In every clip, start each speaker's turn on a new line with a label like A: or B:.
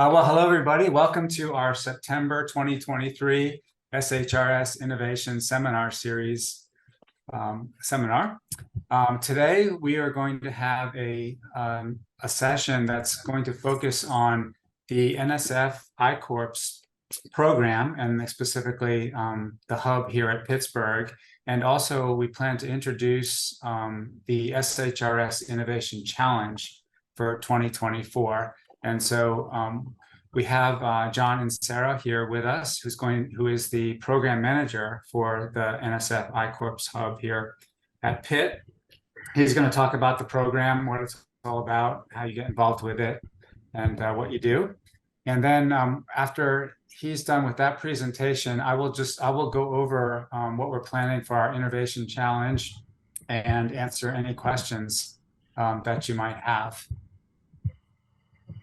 A: Well, hello, everybody. Welcome to our September 2023 SHRS Innovation Seminar Series seminar. Today, we are going to have a session that's going to focus on the NSF I-Corps program, and specifically the hub here at Pittsburgh. And also, we plan to introduce the SHRS Innovation Challenge for 2024. And so we have John Inserra here with us, who is the program manager for the NSF I-Corps Hub here at Pitt. He's going to talk about the program, what it's all about, how you get involved with it, and what you do. And then after he's done with that presentation, I will go over what we're planning for our innovation challenge and answer any questions that you might have.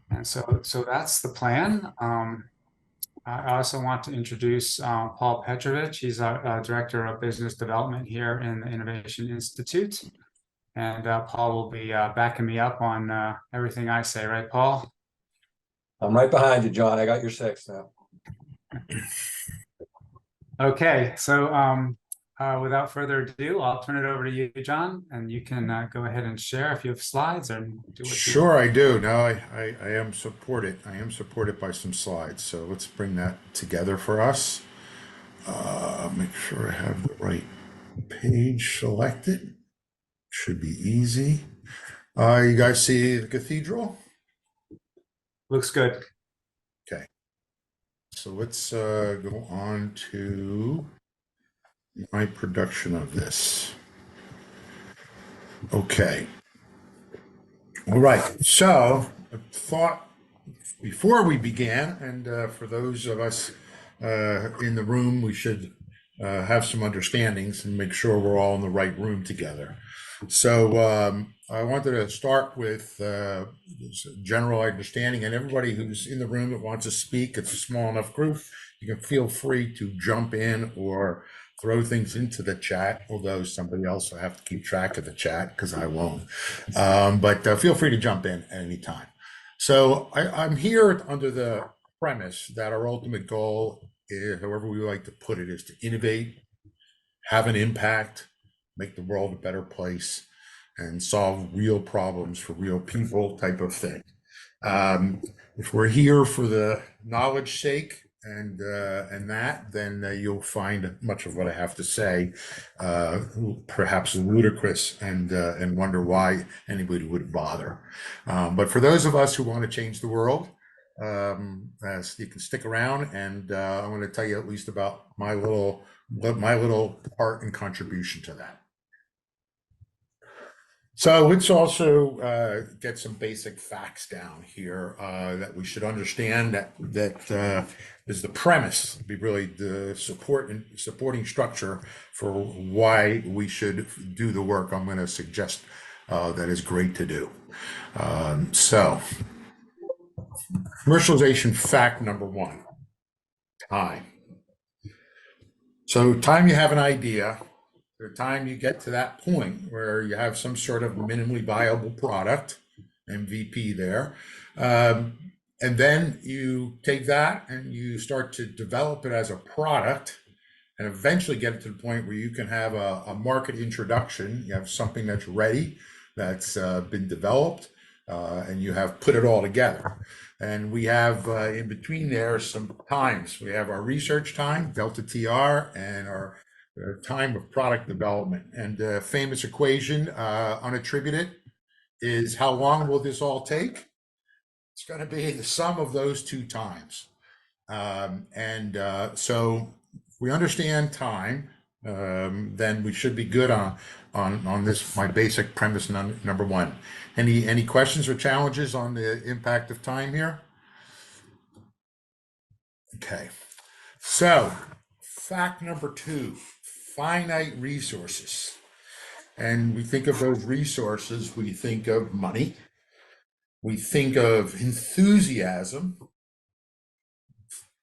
A: And so that's the plan. I also want to introduce Paul Petrovich. He's our Director of Business Development here in the Innovation Institute. And Paul will be backing me up on everything I say, right, Paul?
B: I'm right behind you, John. I got your six now.
A: Okay, so without further ado, I'll turn it over to you, John, and you can go ahead and share if you have slides or do what
C: Sure, I do. No, I am supported. I am supported by some slides. So let's bring that together for us. Make sure I have the right page selected. Should be easy. You guys see the cathedral?
A: Looks good.
C: Okay. So let's go on to my production of this. Okay. All right. So I thought before we began, and for those of us in the room, we should have some understandings and make sure we're all in the right room together. So I wanted to start with general understanding, and everybody who's in the room that wants to speak, it's a small enough group, you can feel free to jump in or throw things into the chat, although somebody else will have to keep track of the chat because I won't. But feel free to jump in at any time. So I'm here under the premise that our ultimate goal, however we like to put it, is to innovate, have an impact, make the world a better place, and solve real problems for real people type of thing. If we're here for the knowledge sake and that, then you'll find much of what I have to say perhaps ludicrous and wonder why anybody would bother. But for those of us who want to change the world, you can stick around, and I'm going to tell you at least about my little part and contribution to that. So let's also get some basic facts down here that we should understand that is the premise, be really the supporting structure for why we should do the work I'm going to suggest that is great to do. So commercialization fact number one, time. So time you have an idea, the time you get to that point where you have some sort of minimally viable product, MVP there, and then you take that and you start to develop it as a product and eventually get it to the point where you can have a market introduction. You have something that's ready, that's been developed, and you have put it all together. And we have in between there some times. We have our research time, delta TR, and our time of product development. And the famous equation, unattributed, is how long will this all take? It's going to be the sum of those two times. So if we understand time, then we should be good on this, my basic premise number one. Any questions or challenges on the impact of time here? Okay, so fact number two, finite resources. And we think of those resources, we think of money, we think of enthusiasm,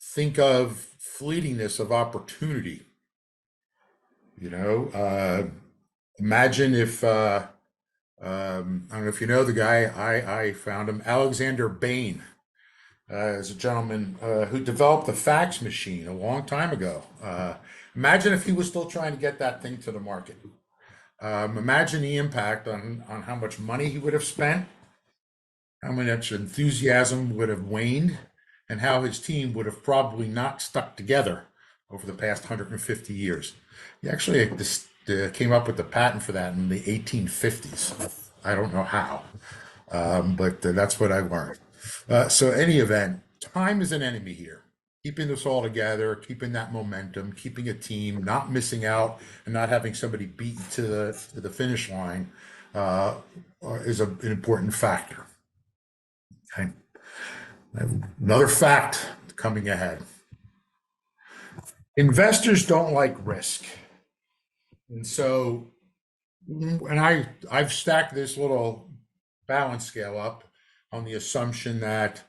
C: think of fleetingness of opportunity. You know, imagine if, I don't know if you know the guy, I found him, Alexander Bain. is a gentleman who developed the fax machine a long time ago. Imagine if he was still trying to get that thing to the market. Imagine the impact on how much money he would have spent, how much enthusiasm would have waned, and how his team would have probably not stuck together over the past 150 years. He actually came up with the patent for that in the 1850s. I don't know how, but that's what I learned. So, any event, time is an enemy here. Keeping this all together, keeping that momentum, keeping a team, not missing out, and not having somebody beaten to the finish line uh, is an important factor. Okay. Another fact coming ahead. Investors don't like risk. And so, and I've stacked this little balance scale up on the assumption that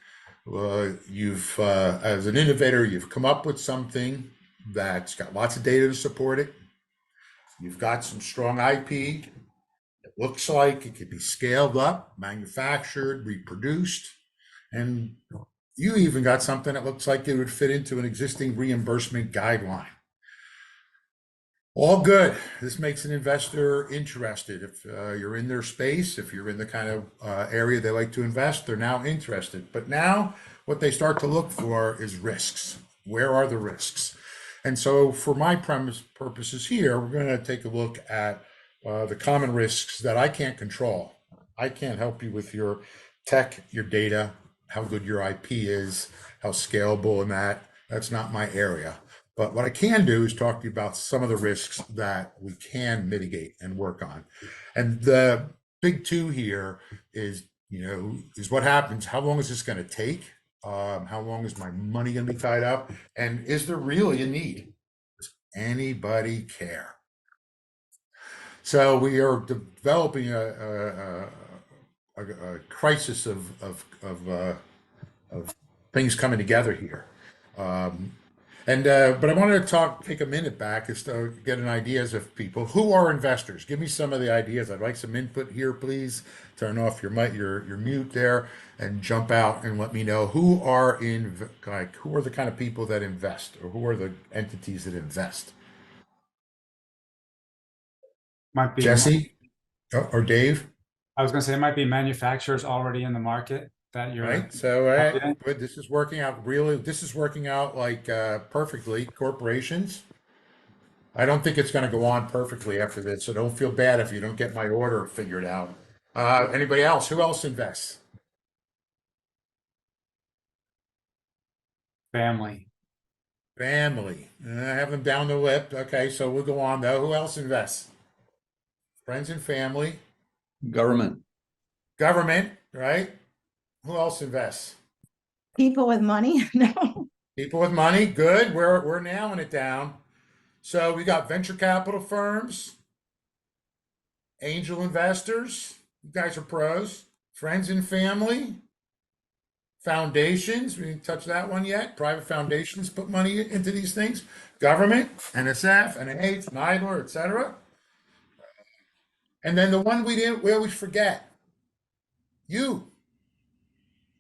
C: as an innovator, you've come up with something that's got lots of data to support it. You've got some strong IP. It looks like it could be scaled up, manufactured, reproduced, and you even got something that looks like it would fit into an existing reimbursement guideline. All good. This makes an investor interested. If you're in their space, if you're in the kind of area they like to invest, they're now interested. But now what they start to look for is risks. Where are the risks? And so for my purposes here, we're going to take a look at the common risks that I can't control. I can't help you with your tech, your data, how good your IP is, how scalable and that's not my area. But what I can do is talk to you about some of the risks that we can mitigate and work on. And the big two here is what happens? How long is this going to take? How long is my money going to be tied up? And is there really a need? Does anybody care? So we are developing a crisis of things coming together here. But I wanted to take a minute back just to get an ideas of people who are investors. Give me some of the ideas. I'd like some input here, please. Turn off your mic, your mute there, and jump out and let me know who are who are the kind of people that invest, or who are the entities that invest.
A: Might be,
C: Jesse or Dave,
A: I was going to say, it might be manufacturers already in the market that you're
C: right? So
A: confident.
C: good. This is working out really. This is working out like perfectly. Corporations. I don't think it's going to go on perfectly after this, so don't feel bad if you don't get my order figured out. Anybody else? Who else invests?
A: Family.
C: Family. I have them down the lip. Okay, so we'll go on though. Who else invests? Friends and family.
B: Government.
C: Government, right? Who else invests?
D: People with money? No.
C: People with money. Good. We're nailing it down. So we got venture capital firms, angel investors. You guys are pros. Friends and family. Foundations, we didn't touch that one yet. Private foundations put money into these things. Government, NSF, NIH, NIDLR, etc. And then the one we always forget. You.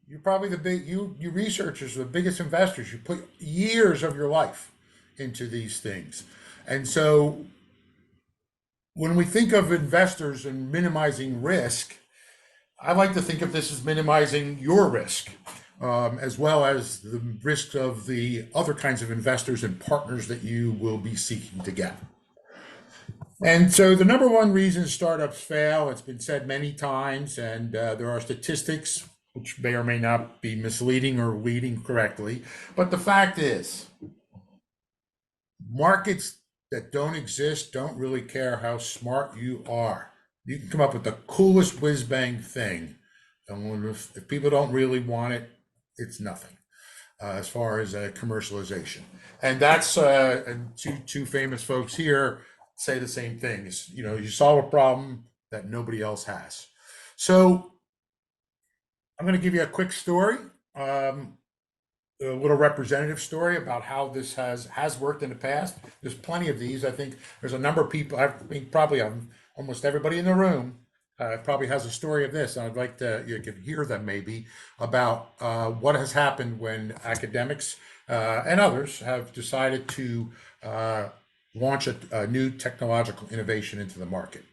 C: You're probably you researchers are the biggest investors. You put years of your life into these things. And so when we think of investors and minimizing risk, I like to think of this as minimizing your risk, as well as the risk of the other kinds of investors and partners that you will be seeking to get. And so the number one reason startups fail, it's been said many times, and there are statistics which may or may not be misleading or leading correctly. But the fact is, markets that don't exist don't really care how smart you are. You can come up with the coolest whiz bang thing, and if people don't really want it, it's nothing as far as commercialization. And that's and two famous folks here say the same thing. You solve a problem that nobody else has. So I'm going to give you a quick story, a little representative story about how this has worked in the past. There's plenty of these. I think there's a number of people. I think probably almost everybody in the room probably has a story of this, and I'd like to, you could hear them maybe, about what has happened when academics and others have decided to launch a new technological innovation into the market.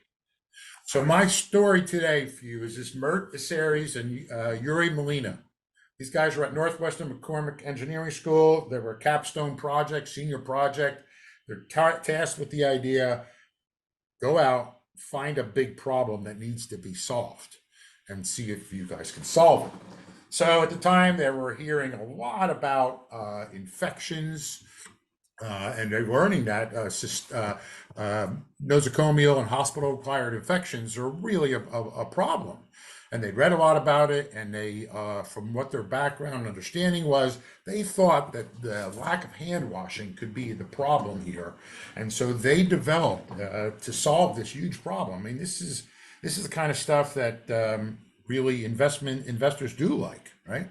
C: So my story today for you is this Mert Isseries and Yuri Molina. These guys were at Northwestern McCormick Engineering School. They were a capstone project, senior project. They're tasked with the idea, go out, find a big problem that needs to be solved and see if you guys can solve it. So at the time, they were hearing a lot about infections, and they're learning that nosocomial and hospital-acquired infections are really a problem. And they read a lot about it, and they, from what their background and understanding was, they thought that the lack of hand washing could be the problem here. And so they developed to solve this huge problem. I mean, this is the kind of stuff that really investors do like, right?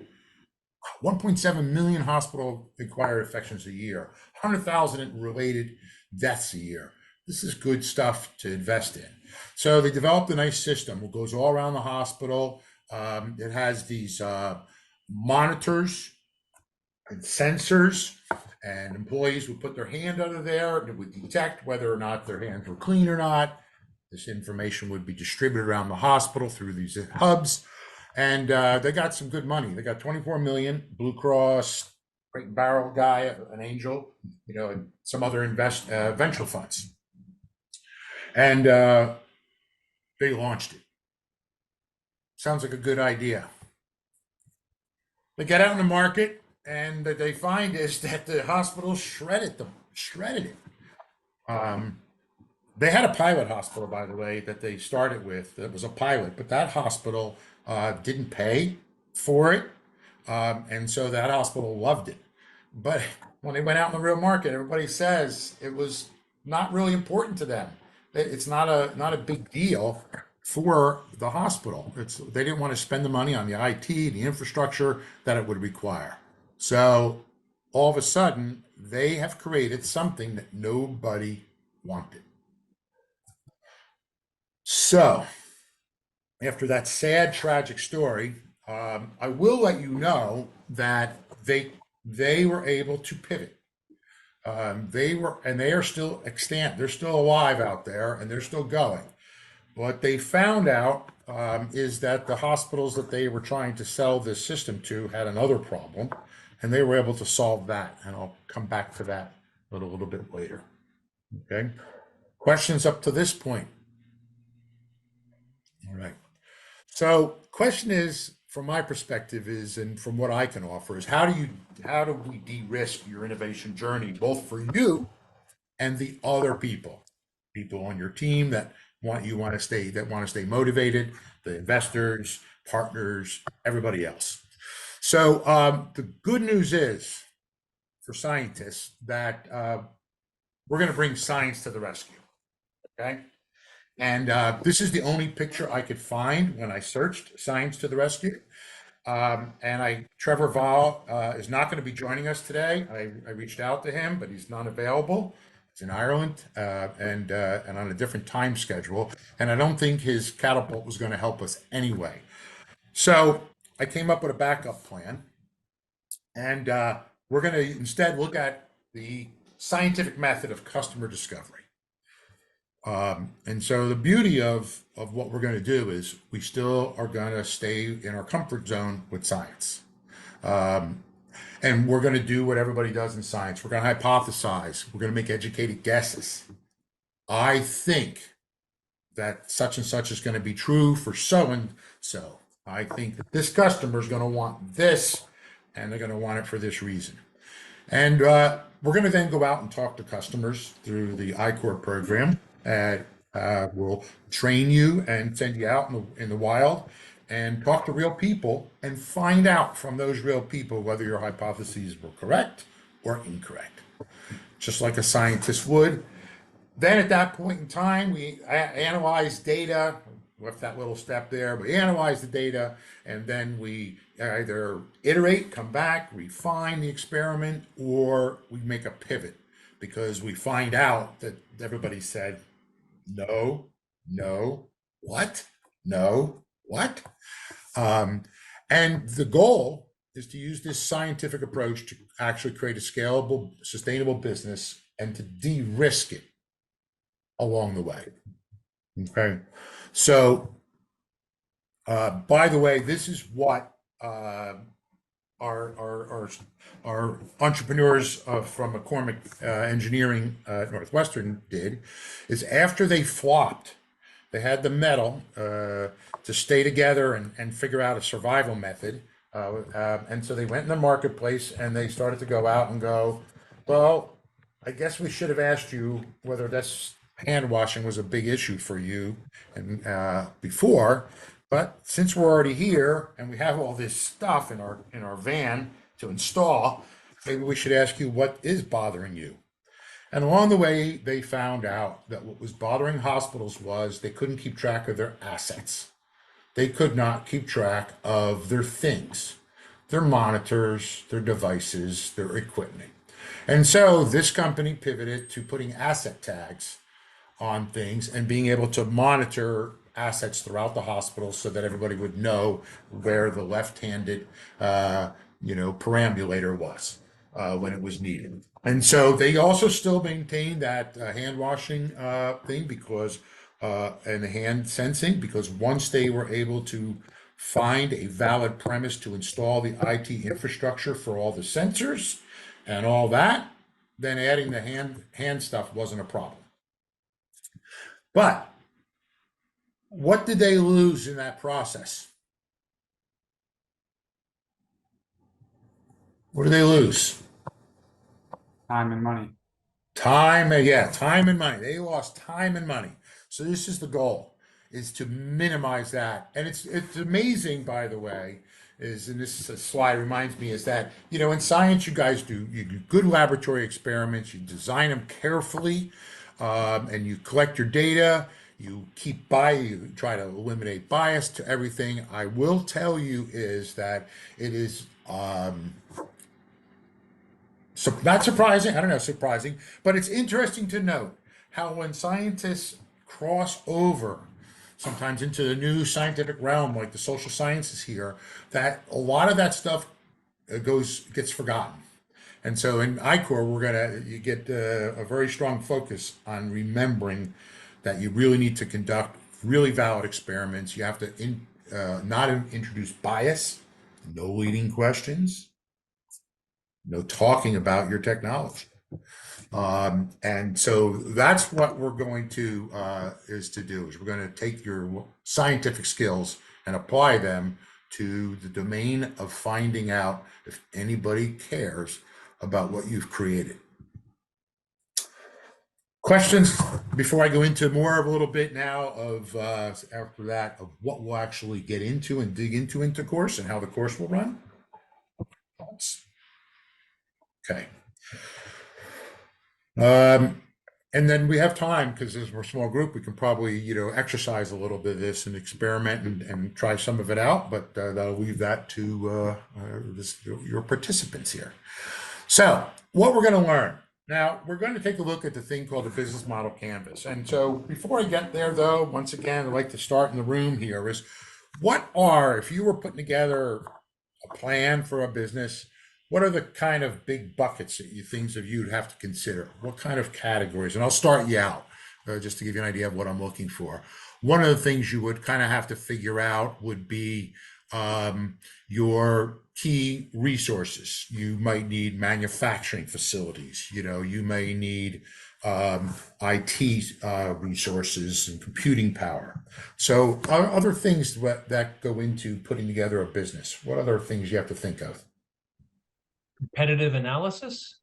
C: 1.7 million hospital-acquired infections a year, 100,000 related deaths a year. This is good stuff to invest in. So they developed a nice system. It goes all around the hospital. It has these monitors and sensors, and employees would put their hand under there, and it would detect whether or not their hands were clean or not. This information would be distributed around the hospital through these hubs. And they got some good money. They got 24 million, Blue Cross, Crate Barrel guy, an angel, and some other venture funds. And they launched it. Sounds like a good idea. They get out in the market, and what they find is that the hospital shredded it. They had a pilot hospital, by the way, that they started with. That was a pilot, but that hospital didn't pay for it, and so that hospital loved it. But when they went out in the real market, everybody says it was not really important to them. It's not a big deal for the hospital. They didn't want to spend the money on the IT, the infrastructure that it would require. So all of a sudden, they have created something that nobody wanted. So, after that sad, tragic story, I will let you know that they were able to pivot. They are still extant. They're still alive out there, and they're still going. What they found out is that the hospitals that they were trying to sell this system to had another problem, and they were able to solve that. And I'll come back to that a little bit later. Okay. Questions up to this point? All right. So, question is, from my perspective, and from what I can offer, is how do we de-risk your innovation journey, both for you and the other people on your team that want to stay motivated, the investors, partners, everybody else. So, the good news is for scientists that we're going to bring science to the rescue. Okay. And this is the only picture I could find when I searched Science to the Rescue. Trevor Val is not going to be joining us today. I reached out to him, but he's not available. He's in Ireland and on a different time schedule. And I don't think his catapult was going to help us anyway. So I came up with a backup plan. And we're going to instead look at the scientific method of customer discovery. And so the beauty of what we're going to do is we still are going to stay in our comfort zone with science. And we're going to do what everybody does in science. We're going to hypothesize. We're going to make educated guesses. I think that such and such is going to be true for so and so. I think that this customer is going to want this, and they're going to want it for this reason. And we're going to then go out and talk to customers through the I-Corps program. We'll train you and send you out in the wild and talk to real people and find out from those real people whether your hypotheses were correct or incorrect, just like a scientist would. Then at that point in time, we analyze data. Left that little step there. We analyze the data, and then we either iterate, come back, refine the experiment, or we make a pivot because we find out that everybody said, no, what? No, what? Um, and the goal is to use this scientific approach to actually create a scalable, sustainable business and to de-risk it along the way. Okay. So, by the way, this is what our, our, our, our entrepreneurs from McCormick Engineering Northwestern did, is after they flopped, they had the metal to stay together and figure out a survival method. And so they went in the marketplace and they started to go out and go, well, I guess we should have asked you whether this hand washing was a big issue for you and before. But since we're already here and we have all this stuff in our van to install, maybe we should ask you what is bothering you. And along the way, they found out that what was bothering hospitals was they couldn't keep track of their assets. They could not keep track of their things, their monitors, their devices, their equipment. And so this company pivoted to putting asset tags on things and being able to monitor assets throughout the hospital so that everybody would know where the left-handed, perambulator was when it was needed. And so they also still maintain that hand washing thing because and the hand sensing, because once they were able to find a valid premise to install the IT infrastructure for all the sensors and all that, then adding the hand stuff wasn't a problem. But what did they lose in that process? What did they lose?
A: Time and money.
C: Time and money. They lost time and money. So this is the goal, is to minimize that. And it's amazing, by the way, and this slide reminds me, is that, in science, you guys do good laboratory experiments, you design them carefully, and you collect your data, you try to eliminate bias to everything. I will tell you is that it is so not surprising, I don't know, surprising, but it's interesting to note how when scientists cross over sometimes into the new scientific realm, like the social sciences here, that a lot of that stuff gets forgotten. And so in I-Corps, you get a very strong focus on remembering that you really need to conduct really valid experiments. You have to not introduce bias, no leading questions, no talking about your technology. And so that's what we're going to do is we're going to take your scientific skills and apply them to the domain of finding out if anybody cares about what you've created. Questions before I go into more of a little bit now of after that of what we'll actually get into and dig into course and how the course will run? Okay. And then we have time because as we're a small group, we can probably, exercise a little bit of this and experiment and try some of it out, but I'll leave that to your participants here. So what we're going to learn. Now, we're going to take a look at the thing called the business model canvas. And so before I get there, though, once again, I'd like to start in the room here is if you were putting together a plan for a business, what are the kind of big buckets things that you'd have to consider? What kind of categories? And I'll start you out just to give you an idea of what I'm looking for. One of the things you would kind of have to figure out would be your key resources. You might need manufacturing facilities. You may need IT resources and computing power. So other things that go into putting together a business. What other things you have to think of?
E: Competitive analysis?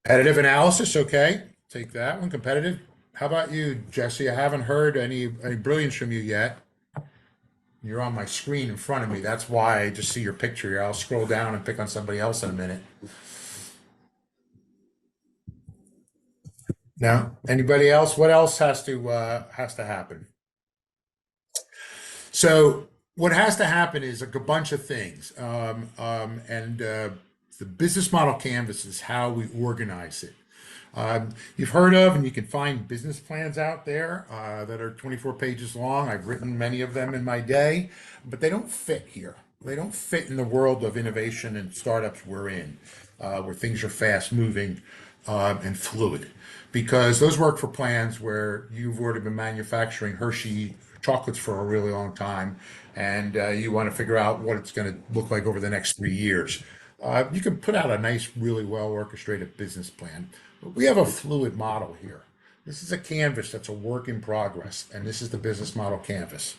C: Competitive analysis, okay. Take that one, competitive. How about you, Jesse? I haven't heard any brilliance from you yet. You're on my screen in front of me. That's why I just see your picture here. I'll scroll down and pick on somebody else in a minute. Now, anybody else? What else has to happen? So what has to happen is a bunch of things. The business model canvas is how we organize it. You've heard of, and you can find business plans out there that are 24 pages long. I've written many of them in my day, but they don't fit here. They don't fit in the world of innovation and startups we're in, where things are fast moving and fluid. Because those work for plans where you've already been manufacturing Hershey chocolates for a really long time, and you want to figure out what it's going to look like over the next 3 years. You can put out a nice, really well orchestrated business plan. But we have a fluid model here. This is a canvas that's a work in progress, and this is the business model canvas.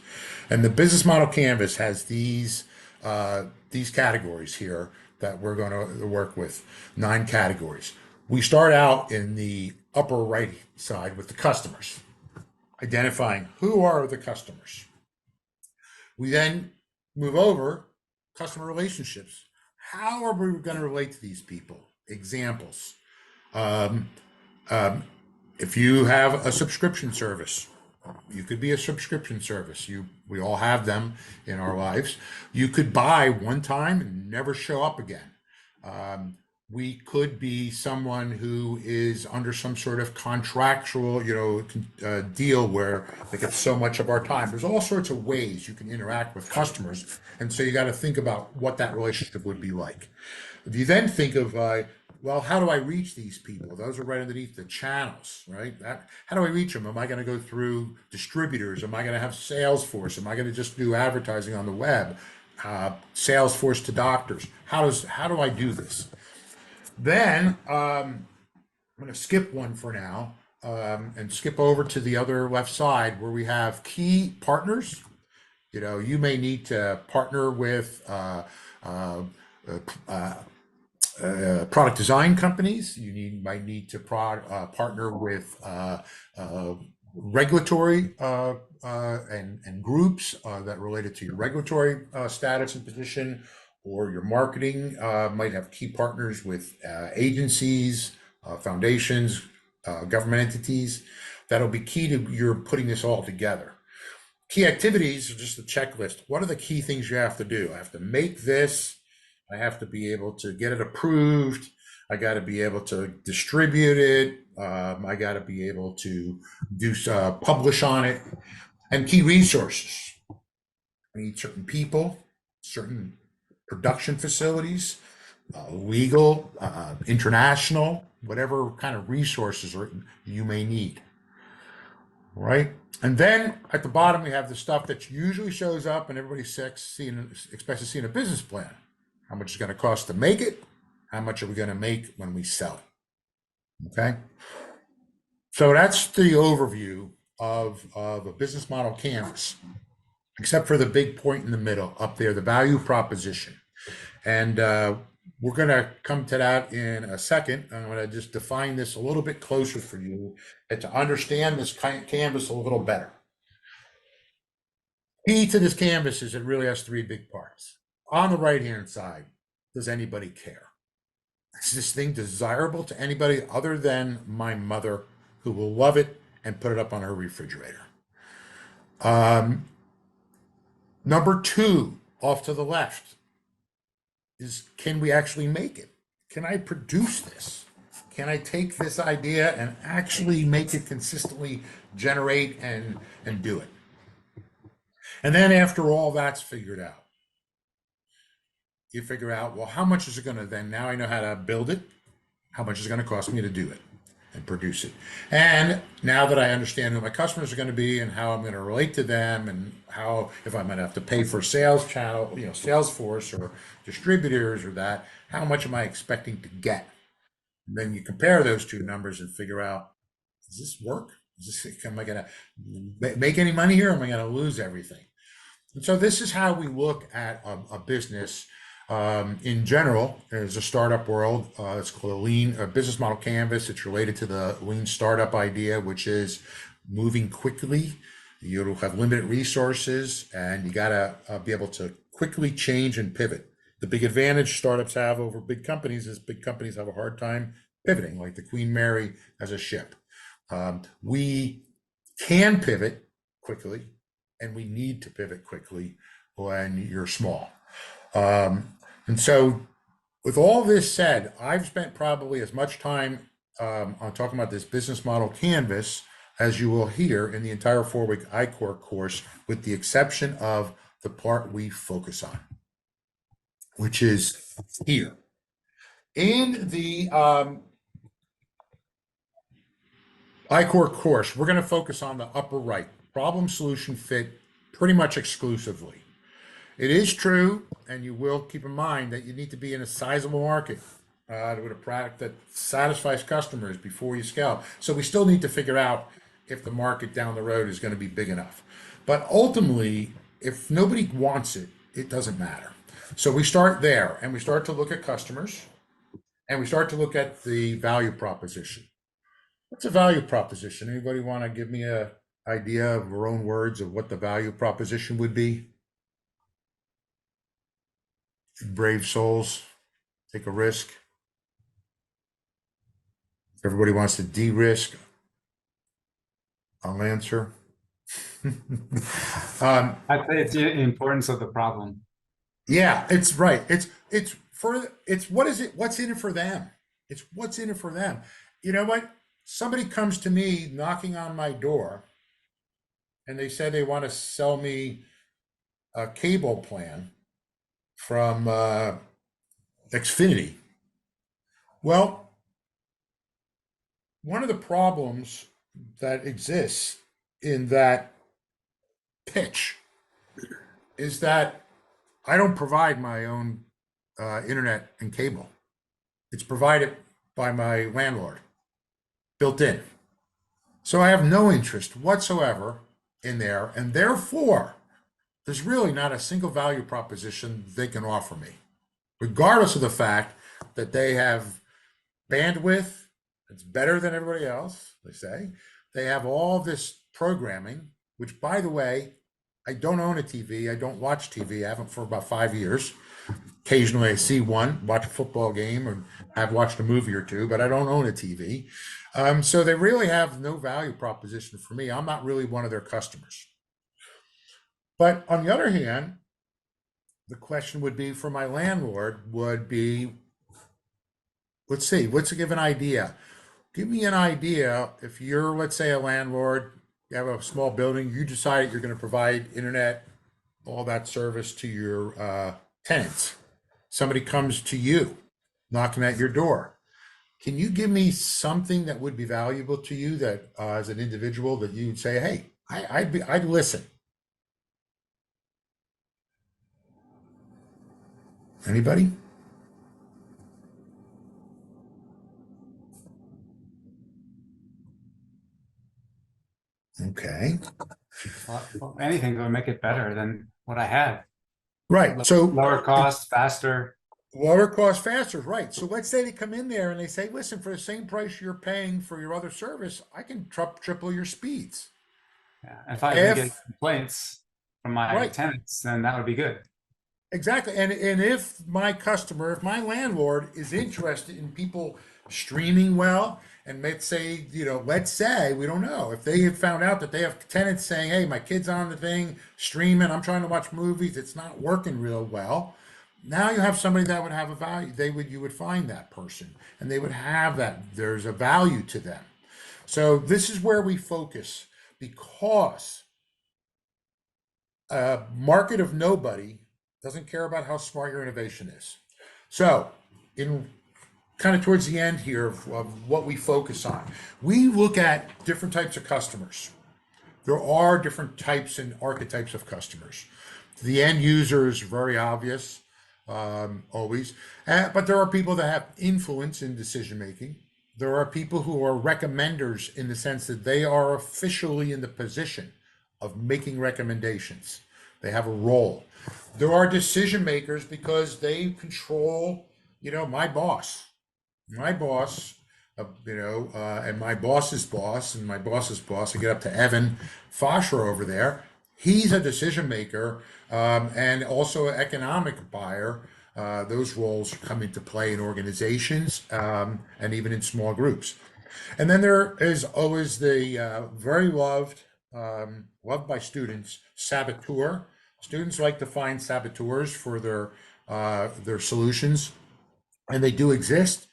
C: And the business model canvas has these categories here that we're going to work with, 9 categories. We start out in the upper right side with the customers, identifying who are the customers. We then move over customer relationships. How are we going to relate to these people? Examples. Um, if you have a subscription service, you could be a subscription service. We all have them in our lives. You could buy one time and never show up again. We could be someone who is under some sort of contractual, deal where they get so much of our time. There's all sorts of ways you can interact with customers, and so you got to think about what that relationship would be like. If you then think of, well, how do I reach these people? Those are right underneath the channels, right? How do I reach them? Am I going to go through distributors? Am I going to have Salesforce? Am I going to just do advertising on the web? Salesforce to doctors. How do I do this? Then I'm going to skip one for now and skip over to the other left side where we have key partners. You may need to partner with product design companies. You might need to partner with regulatory and groups that related to your regulatory status and position, or your marketing might have key partners with agencies, foundations, government entities. That'll be key to your putting this all together. Key activities are just a checklist. What are the key things you have to do? I have to make this. I have to be able to get it approved. I got to be able to distribute it. I got to be able to do publish on it. And key resources. I need certain people, certain production facilities, legal, international, whatever kind of resources you may need. All right. And then at the bottom, we have the stuff that usually shows up and everybody expects to see in a business plan. How much is going to cost to make it? How much are we going to make when we sell it? Okay. So that's the overview of a business model canvas, except for the big point in the middle up there, the value proposition. And we're going to come to that in a second. I'm going to just define this a little bit closer for you and to understand this canvas a little better. Key to this canvas is it really has 3 big parts. On the right-hand side, does anybody care? Is this thing desirable to anybody other than my mother, who will love it and put it up on her refrigerator? Number 2, off to the left, is can we actually make it? Can I produce this? Can I take this idea and actually make it consistently generate and do it? And then after all that's figured out, you figure out, well, how much is it going to then? Now I know how to build it. How much is it going to cost me to do it and produce it? And now that I understand who my customers are going to be and how I'm going to relate to them, and how, if I'm going to have to pay for sales channel, Salesforce or distributors or that, how much am I expecting to get? And then you compare those 2 numbers and figure out, does this work? Am I going to make any money here? Or am I going to lose everything? And so this is how we look at a business in general. As a startup world. It's called a lean business model canvas. It's related to the lean startup idea, which is moving quickly. You'll have limited resources, and you got to be able to quickly change and pivot. The big advantage startups have over big companies is big companies have a hard time pivoting, like the Queen Mary as a ship. We can pivot quickly, and we need to pivot quickly when you're small. And so with all this said, I've spent probably as much time on talking about this business model canvas, as you will hear in the entire 4-week I-Corps course, with the exception of the part we focus on, which is here. In the I-Corps course, we're going to focus on the upper right, problem, solution, fit, pretty much exclusively. It is true, and you will keep in mind that you need to be in a sizable market with a product that satisfies customers before you scale. So we still need to figure out if the market down the road is going to be big enough. But ultimately, if nobody wants it, it doesn't matter. So we start there, and we start to look at customers, and we start to look at the value proposition. What's a value proposition? Anybody want to give me an idea of their own words of what the value proposition would be? Brave souls, take a risk. Everybody wants to de-risk. I'll answer.
A: I'd say it's the importance of the problem.
C: Yeah, it's right. It's what is it? What's in it for them? It's what's in it for them. You know what? Somebody comes to me knocking on my door, and they say they want to sell me a cable plan from Xfinity. Well, one of the problems that exists in that pitch is that I don't provide my own internet and cable. It's provided by my landlord, built in. So I have no interest whatsoever in there, and therefore, there's really not a single value proposition they can offer me, regardless of the fact that they have bandwidth that's better than everybody else, they say. They have all this programming, which, by the way, I don't own a TV. I don't watch TV. I haven't for about 5 years. Occasionally I see one, watch a football game, or I've watched a movie or two, but I don't own a TV. So they really have no value proposition for me. I'm not really one of their customers. But on the other hand, the question would be for my landlord would be, let's see, let's give an idea. Give me an idea if you're, let's say, a landlord, you have a small building, you decide you're going to provide internet, all that service to your tenants. Somebody comes to you knocking at your door. Can you give me something that would be valuable to you that as an individual that you would say, hey, I'd listen? Anybody? Okay.
A: Well, anything that would make it better than what I had.
C: Right. So
A: Lower cost, faster.
C: lower cost, faster. Right. So let's say they come in there and they say, listen, for the same price you're paying for your other service, I can triple your speeds.
A: Yeah. If I can get
C: If
A: complaints from my
C: Right.
A: tenants, then that would be good.
C: Exactly. And if my customer, if my landlord is interested in people streaming well, and let's say, let's say, we don't know, if they have found out that they have tenants saying, hey, my kid's on the thing, streaming, I'm trying to watch movies, it's not working real well. Now you have somebody that would have a value. You would find that person and they would have that. There's a value to them. So this is where we focus, because a market of nobody doesn't care about how smart your innovation is. So in kind of towards the end here of what we focus on, we look at different types of customers. There are different types and archetypes of customers. The end user is very obvious, always, but there are people that have influence in decision making. There are people who are recommenders in the sense that they are officially in the position of making recommendations. They have a role. There are decision makers because they control, my boss, and my boss's boss, and my boss's boss. I get up to Evan Fosher over there. He's a decision maker and also an economic buyer. Those roles come into play in organizations and even in small groups. And then there is always the very loved by students, saboteur. Students like to find saboteurs for their solutions, and they do exist.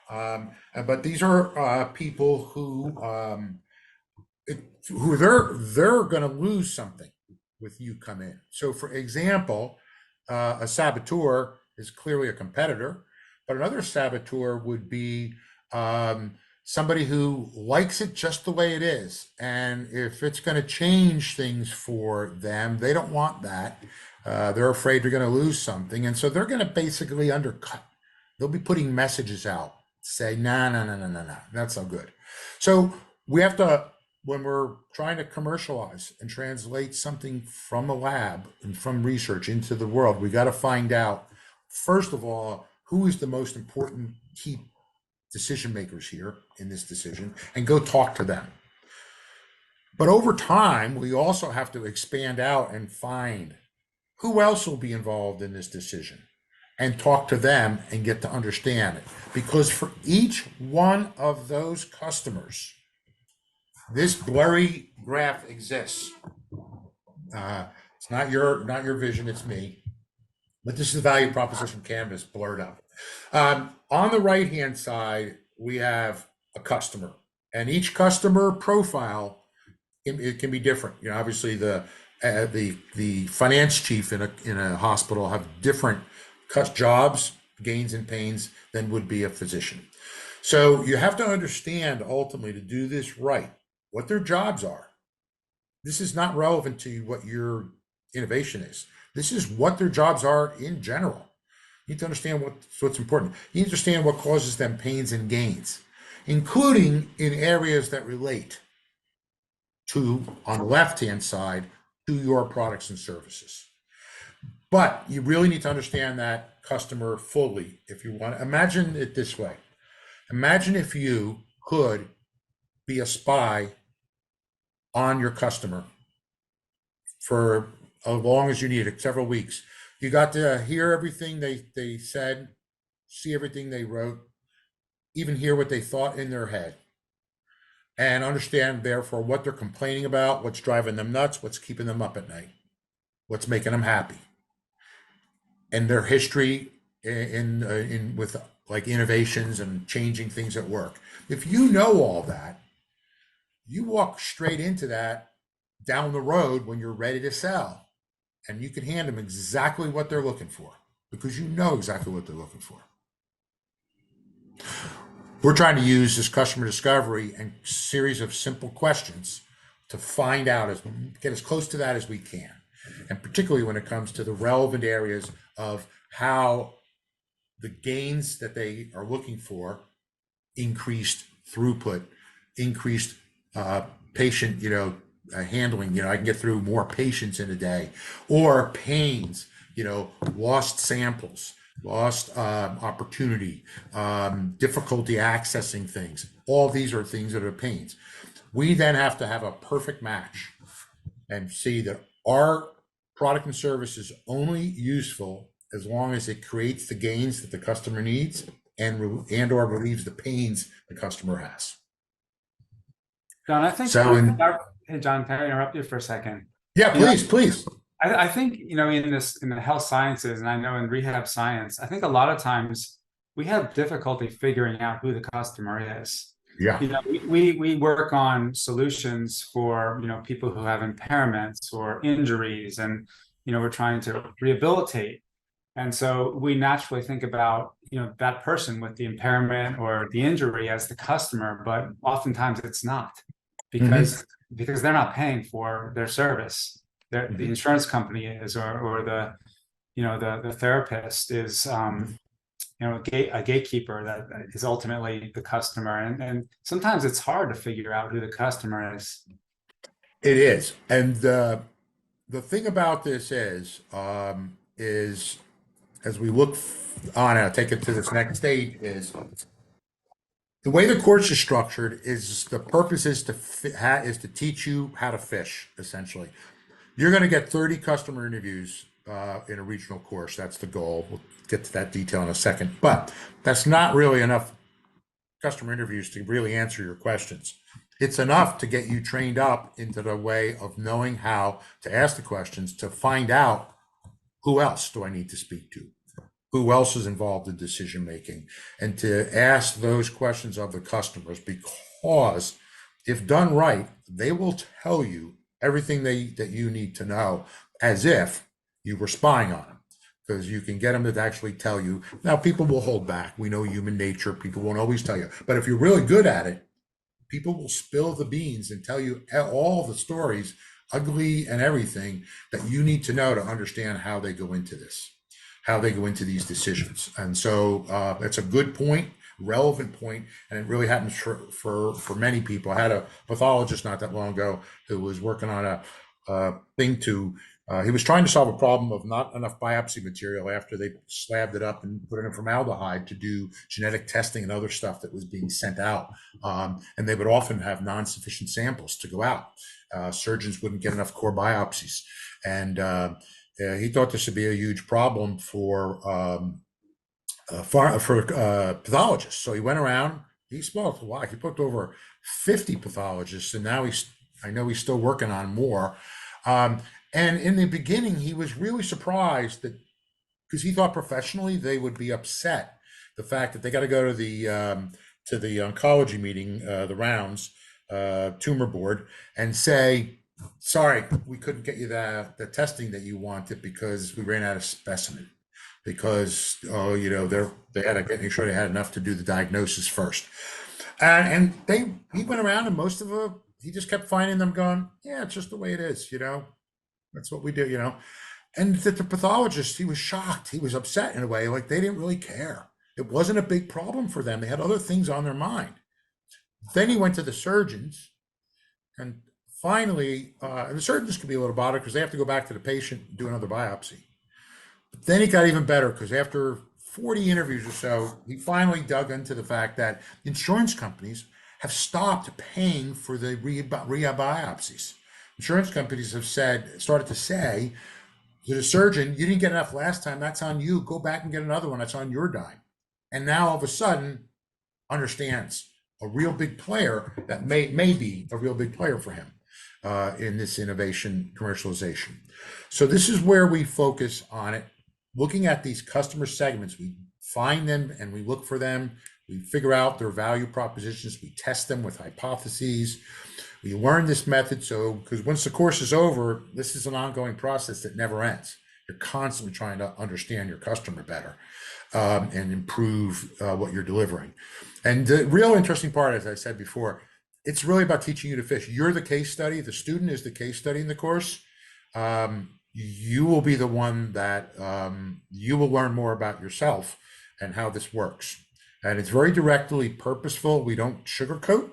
C: But these are people who they're going to lose something with you come in. So, for example, a saboteur is clearly a competitor, but another saboteur would be somebody who likes it just the way it is. And if it's going to change things for them, they don't want that. They're afraid they're going to lose something. And so they're going to basically undercut. They'll be putting messages out, say, no, no, no, no, no, no, that's no good. So we have to, when we're trying to commercialize and translate something from a lab and from research into the world, we got to find out, first of all, who is the most important key decision makers here in this decision, and go talk to them. But over time, we also have to expand out and find who else will be involved in this decision and talk to them and get to understand it. Because for each one of those customers, this blurry graph exists. It's not your vision, it's me. But this is the value proposition canvas blurred up. On the right-hand side, we have a customer, and each customer profile, it can be different. You know, obviously the finance chief in a hospital have different jobs, gains and pains than would be a physician. So you have to understand ultimately, to do this right, what their jobs are. This is not relevant to what your innovation is. This is what their jobs are in general. You need to understand what's important. You need to understand what causes them pains and gains, including in areas that relate to, on the left-hand side, to your products and services. But you really need to understand that customer fully if you want to. Imagine it this way. Imagine if you could be a spy on your customer for as long as you needed, several weeks. You got to hear everything they said, see everything they wrote, even hear what they thought in their head, and understand, therefore, what they're complaining about, what's driving them nuts, what's keeping them up at night, what's making them happy, and their history in with like innovations and changing things at work. If you know all that, you walk straight into that down the road when you're ready to sell, and you can hand them exactly what they're looking for because you know exactly what they're looking for. We're trying to use this customer discovery and series of simple questions to find out, get as close to that as we can. And particularly when it comes to the relevant areas of how the gains that they are looking for, increased throughput, increased patient, handling, I can get through more patients in a day, or pains, lost samples, lost opportunity, difficulty accessing things. All these are things that are pains. We then have to have a perfect match and see that our product and service is only useful as long as it creates the gains that the customer needs and or relieves the pains the customer has.
A: John, I think, hey, John, can I interrupt you for a second?
C: Yeah, please.
A: I think, in the health sciences, and I know in rehab science, I think a lot of times we have difficulty figuring out who the customer is.
C: Yeah.
A: We work on solutions for, people who have impairments or injuries, and, we're trying to rehabilitate. And so we naturally think about, that person with the impairment or the injury as the customer, but oftentimes it's not, because they're not paying for their service. The insurance company is, or the therapist is, a gatekeeper that is ultimately the customer. And sometimes it's hard to figure out who the customer is.
C: It is. And the thing about this is as we look on, I'll take it to this next stage, is the way the course is structured is the purpose is to teach you how to fish, essentially. You're going to get 30 customer interviews in a regional course. That's the goal. We'll get to that detail in a second. But that's not really enough customer interviews to really answer your questions. It's enough to get you trained up into the way of knowing how to ask the questions to find out, who else do I need to speak to? who else is involved in decision making, and to ask those questions of the customers, because if done right, they will tell you everything that you need to know, as if you were spying on them, because you can get them to actually tell you. Now, people will hold back. We know human nature. People won't always tell you. But if you're really good at it, people will spill the beans and tell you all the stories, ugly and everything, that you need to know to understand how they go into this, how they go into these decisions. And so it's a good point, relevant point, and it really happens for many people. I had a pathologist not that long ago who was working on a thing to, he was trying to solve a problem of not enough biopsy material after they slabbed it up and put it in formaldehyde to do genetic testing and other stuff that was being sent out. And they would often have non-sufficient samples to go out. Surgeons wouldn't get enough core biopsies. And he thought this would be a huge problem for pathologists. So he went around, he spoke a lot. He booked over 50 pathologists, and now I know he's still working on more. And in the beginning, he was really surprised that, because he thought professionally they would be upset, the fact that they got to go to the oncology meeting, the rounds, tumor board, and say, sorry, we couldn't get you the testing that you wanted because we ran out of specimen. Because they had to make sure they had enough to do the diagnosis first. And he went around, and most of them, he just kept finding them going, yeah, it's just the way it is, that's what we do, And the pathologist, he was shocked. He was upset in a way, like they didn't really care. It wasn't a big problem for them. They had other things on their mind. Then he went to the surgeons, and finally, and the surgeons can be a little bothered because they have to go back to the patient and do another biopsy. But then he got even better, because after 40 interviews or so, he finally dug into the fact that insurance companies have stopped paying for the re-biopsies. Insurance companies have started to say to the surgeon, you didn't get enough last time, that's on you. Go back and get another one, that's on your dime. And now all of a sudden understands a real big player that may be a real big player for him in this innovation commercialization. So this is where we focus on it, looking at these customer segments. We find them and we look for them. We figure out their value propositions. We test them with hypotheses. We learn this method, because once the course is over, this is an ongoing process that never ends. You're constantly trying to understand your customer better and improve what you're delivering. And the real interesting part, as I said before, it's really about teaching you to fish. You're the case study. The student is the case study in the course. You will be the one that you will learn more about yourself and how this works. And it's very directly purposeful. We don't sugarcoat.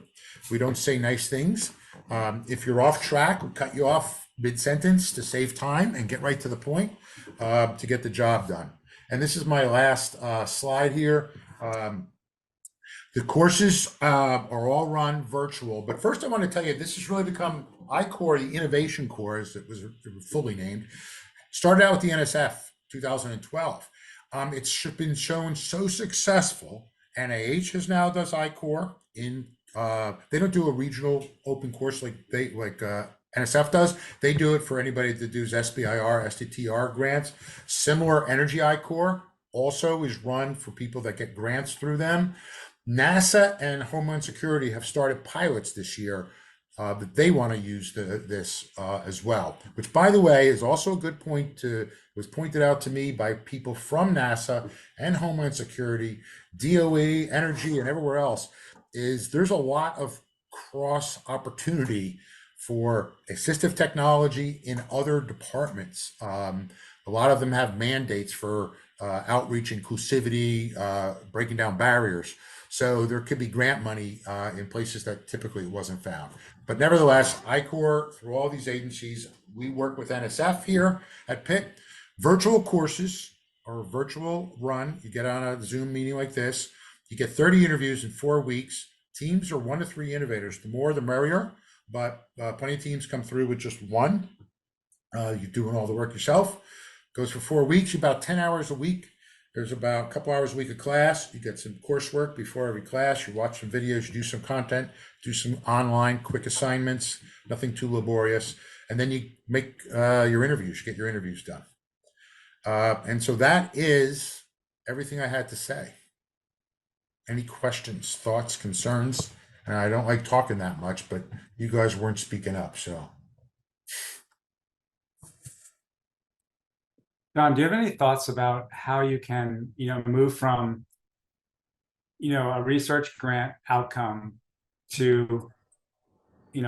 C: We don't say nice things. If you're off track, we cut you off mid-sentence to save time and get right to the point to get the job done. And this is my last slide here. The courses are all run virtual, but first I want to tell you, this has really become I-Corps, the Innovation Corps, as it was fully named. Started out with the NSF 2012. It's been shown so successful. NIH has now does I-Corps in. They don't do a regional open course like NSF does. They do it for anybody that does SBIR, STTR grants. Similar, Energy I-Corps also is run for people that get grants through them. NASA and Homeland Security have started pilots this year that they want to use this as well, which, by the way, is also a good point. Was pointed out to me by people from NASA and Homeland Security, DOE, Energy, and everywhere else. There's a lot of cross opportunity for assistive technology in other departments. A lot of them have mandates for outreach, inclusivity, breaking down barriers. So there could be grant money in places that typically wasn't found. But nevertheless, I-Corps, through all these agencies, we work with NSF here at Pitt. Virtual courses or virtual run. You get on a Zoom meeting like this. You get 30 interviews in 4 weeks. Teams are 1 to 3 innovators. The more, the merrier. But plenty of teams come through with just one. You're doing all the work yourself. Goes for 4 weeks, about 10 hours a week. There's about a couple hours a week of class. You get some coursework before every class. You watch some videos, you do some content, do some online quick assignments, nothing too laborious. And then you make your interviews, you get your interviews done. And so that is everything I had to say. Any questions, thoughts, concerns? And I don't like talking that much, but you guys weren't speaking up, so.
A: John, do you have any thoughts about how you can, move from, a research grant outcome to,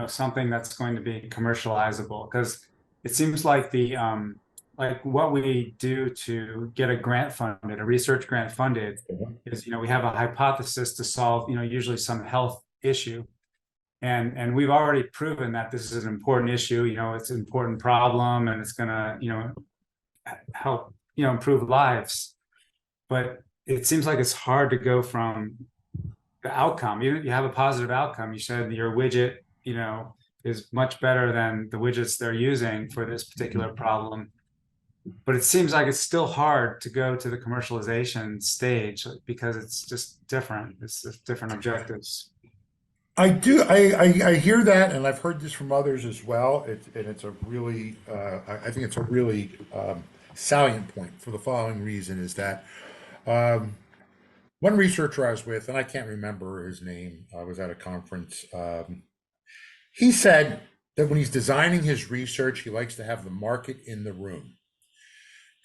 A: something that's going to be commercializable? Because it seems like like what we do to get a grant funded, a research grant funded, is, we have a hypothesis to solve, usually some health issue. And we've already proven that this is an important issue, it's an important problem, and it's gonna, help, improve lives. But it seems like it's hard to go from the outcome. You have a positive outcome. You said your widget, is much better than the widgets they're using for this particular problem. But it seems like it's still hard to go to the commercialization stage because it's just different. It's just different objectives.
C: I do. I hear that, and I've heard this from others as well. It's a really, I think it's a really salient point for the following reason is that one researcher I was with, and I can't remember his name, I was at a conference. He said that when he's designing his research, he likes to have the market in the room.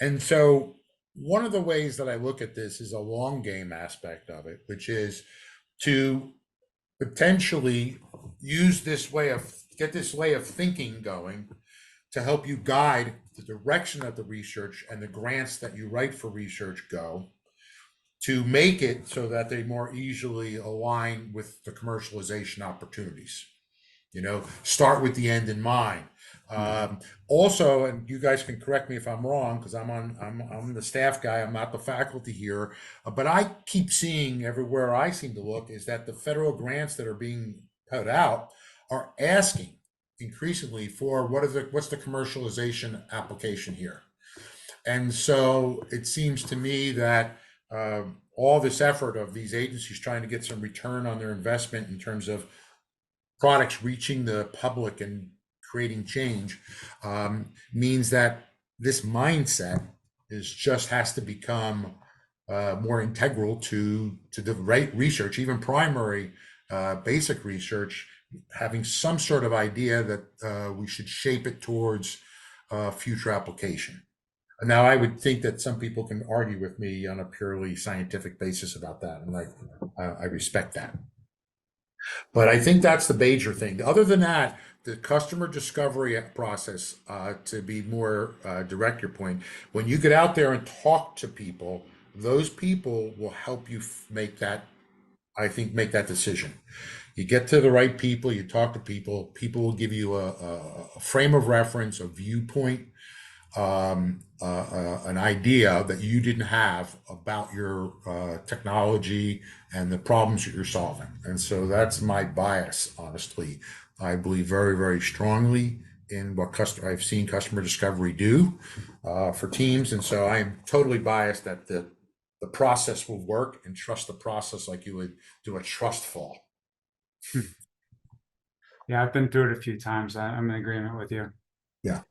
C: And so one of the ways that I look at this is a long game aspect of it, which is to potentially use this way of get this way of thinking going to help you guide the direction that the research and the grants that you write for research go, to make it so that they more easily align with the commercialization opportunities. Start with the end in mind. Also, and you guys can correct me if I'm wrong, because I'm the staff guy, I'm not the faculty here, but I keep seeing everywhere I seem to look is that the federal grants that are being put out are asking increasingly for what's the commercialization application here. And so it seems to me that all this effort of these agencies trying to get some return on their investment in terms of products reaching the public and creating change means that this mindset has to become more integral to the right research, even primary basic research, having some sort of idea that we should shape it towards future application. Now, I would think that some people can argue with me on a purely scientific basis about that, and I respect that. But I think that's the major thing. Other than that, the customer discovery process, to be more direct your point, when you get out there and talk to people, those people will help you make that decision. You get to the right people, you talk to people, people will give you a frame of reference, a viewpoint, an idea that you didn't have about your technology and the problems that you're solving. And so that's my bias, honestly. I believe very, very strongly in what I've seen customer discovery do for teams. And so I'm totally biased that the process will work, and trust the process like you would do a trust fall.
A: Yeah, I've been through it a few times. I'm in agreement with you.
C: Yeah.